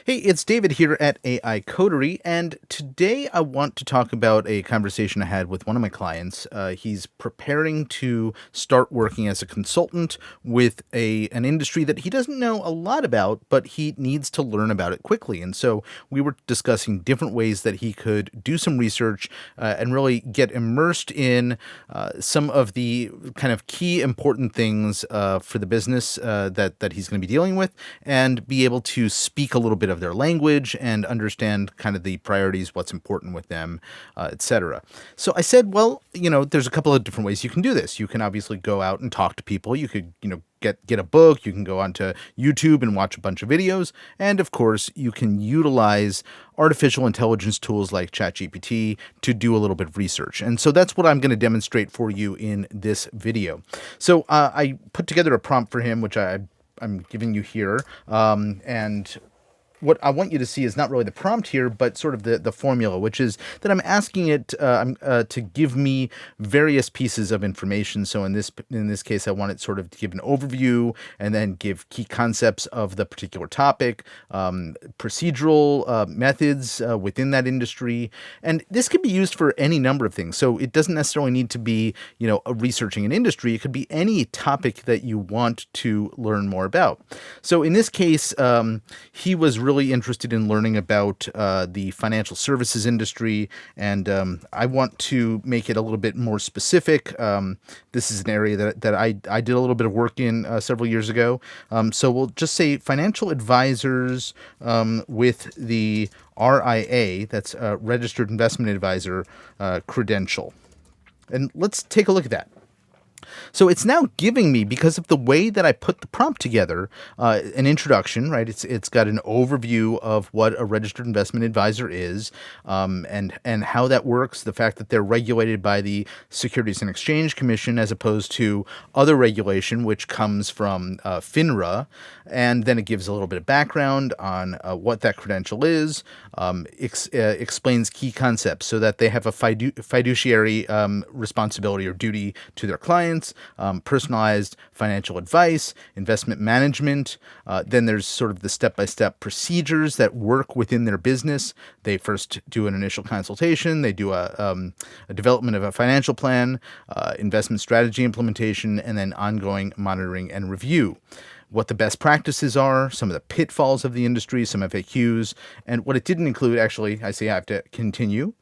Hey, it's David here at AI Coterie, and today I want to talk about a conversation I had with one of my clients. He's preparing to start working as a consultant with an industry that he doesn't know a lot about, but he needs to learn about it quickly. And so we were discussing different ways that he could do some research and really get immersed in some of the kind of key important things for the business that he's going to be dealing with, and be able to speak a little bit of their language and understand kind of the priorities, what's important with them, etc. So I said, well, there's a couple of different ways you can do this. You can obviously go out and talk to people. You could, get a book. You can go onto YouTube and watch a bunch of videos. And of course, you can utilize artificial intelligence tools like ChatGPT to do a little bit of research. And so that's what I'm going to demonstrate for you in this video. So I put together a prompt for him, which I'm giving you here. And what I want you to see is not really the prompt here, but sort of the formula, which is that I'm asking it to give me various pieces of information. So in this case, I want it sort of to give an overview and then give key concepts of the particular topic, procedural methods within that industry, and this could be used for any number of things. So it doesn't necessarily need to be researching an industry. It could be any topic that you want to learn more about. So in this case, he was really interested in learning about the financial services industry, and I want to make it a little bit more specific. This is an area that I did a little bit of work in several years ago. So we'll just say financial advisors with the RIA, that's a Registered Investment Advisor credential. And let's take a look at that. So it's now giving me, because of the way that I put the prompt together, an introduction, right? It's got an overview of what a registered investment advisor is, and how that works. The fact that they're regulated by the Securities and Exchange Commission as opposed to other regulation, which comes from FINRA, and then it gives a little bit of background on what that credential is. Explains key concepts so that they have a fiduciary responsibility or duty to their clients. Personalized financial advice, investment management. Then there's sort of the step-by-step procedures that work within their business. They first do an initial consultation. They do a development of a financial plan, investment strategy implementation, and then ongoing monitoring and review. What the best practices are, some of the pitfalls of the industry, some FAQs, and what it didn't include, actually, I have to continue,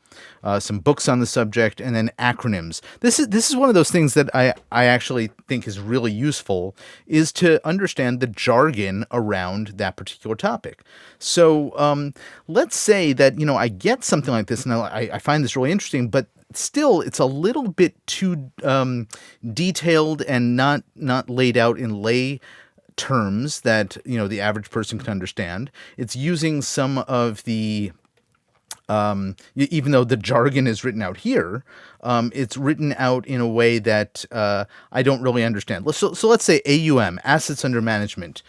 some books on the subject, and then acronyms. This is one of those things that I actually think is really useful, is to understand the jargon around that particular topic. So let's say that, I get something like this, and I find this really interesting, but still, it's a little bit too detailed and not laid out in lay terms that the average person can understand. It's using some of the even though the jargon is written out here, it's written out in a way that I don't really understand. So let's say AUM, assets under management.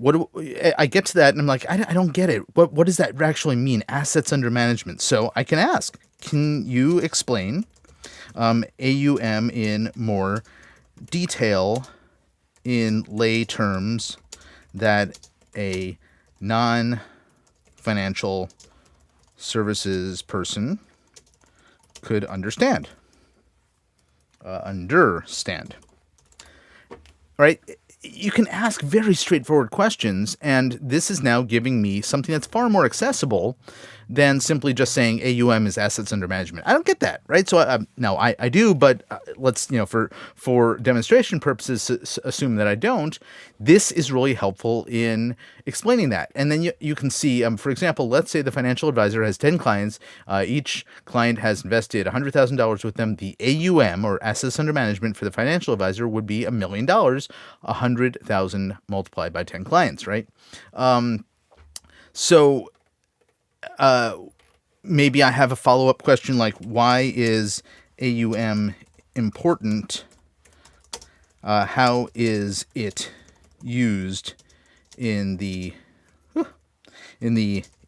I get to that and I'm like, I don't get it. What does that actually mean, assets under management? So I can ask, can you explain AUM in more detail in lay terms that a non-financial services person could understand? Understand. All right. You can ask very straightforward questions, and this is now giving me something that's far more accessible than simply just saying AUM is assets under management. I don't get that, right? So now I do, but let's, for demonstration purposes, assume that I don't. This is really helpful in explaining that. And then you can see, for example, let's say the financial advisor has 10 clients. Each client has invested $100,000 with them. The AUM, or assets under management, for the financial advisor would be $1 million, 100,000 multiplied by 10 clients, right? So maybe I have a follow-up question like, why is AUM important? How is it used in the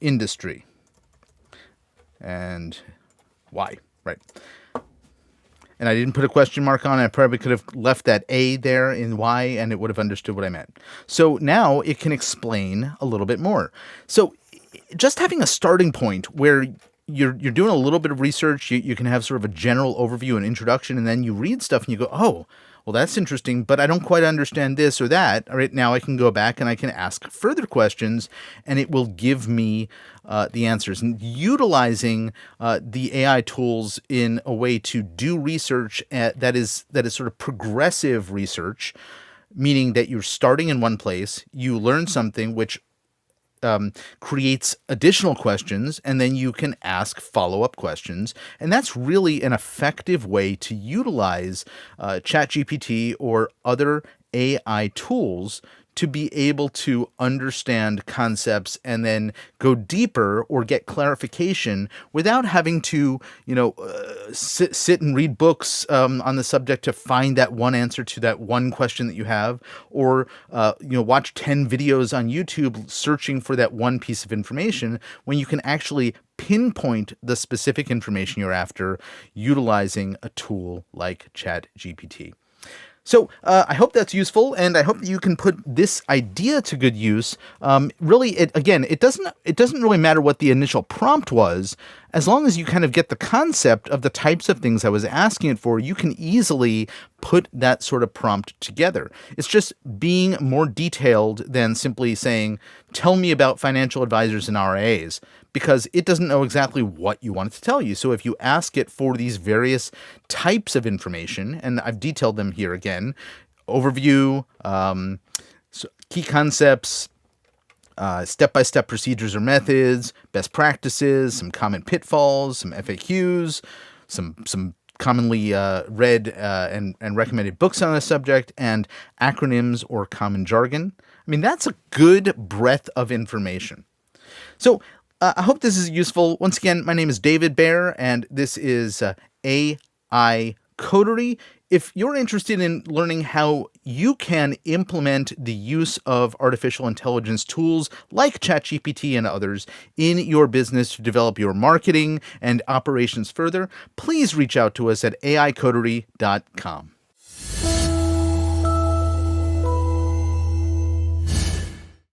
industry? And why, right? And I didn't put a question mark on it. I probably could have left that A there in why, and it would have understood what I meant. So now it can explain a little bit more. So just having a starting point where you're doing a little bit of research, you can have sort of a general overview and introduction, and then you read stuff and you go, oh, well, that's interesting, but I don't quite understand this or that. All right, now I can go back and I can ask further questions, and it will give me the answers. And utilizing the AI tools in a way to do research that is sort of progressive research, meaning that you're starting in one place, you learn something which creates additional questions, and then you can ask follow-up questions. And that's really an effective way to utilize ChatGPT or other AI tools to be able to understand concepts and then go deeper or get clarification without having to, sit and read books on the subject to find that one answer to that one question that you have, or watch 10 videos on YouTube searching for that one piece of information, when you can actually pinpoint the specific information you're after utilizing a tool like ChatGPT. So I hope that's useful, and I hope that you can put this idea to good use. Really, it doesn't really matter what the initial prompt was, as long as you kind of get the concept of the types of things I was asking it for. You can easily put that sort of prompt together. It's just being more detailed than simply saying, "Tell me about financial advisors and RIAs," because it doesn't know exactly what you want it to tell you. So if you ask it for these various types of information, and I've detailed them here again: overview, key concepts, step-by-step procedures or methods, best practices, some common pitfalls, some FAQs, some commonly read and recommended books on the subject, and acronyms or common jargon. I mean, that's a good breadth of information. So I hope this is useful. Once again, my name is David Baer, and this is AI Coterie. If you're interested in learning how you can implement the use of artificial intelligence tools like ChatGPT and others in your business to develop your marketing and operations further, please reach out to us at aicoterie.com.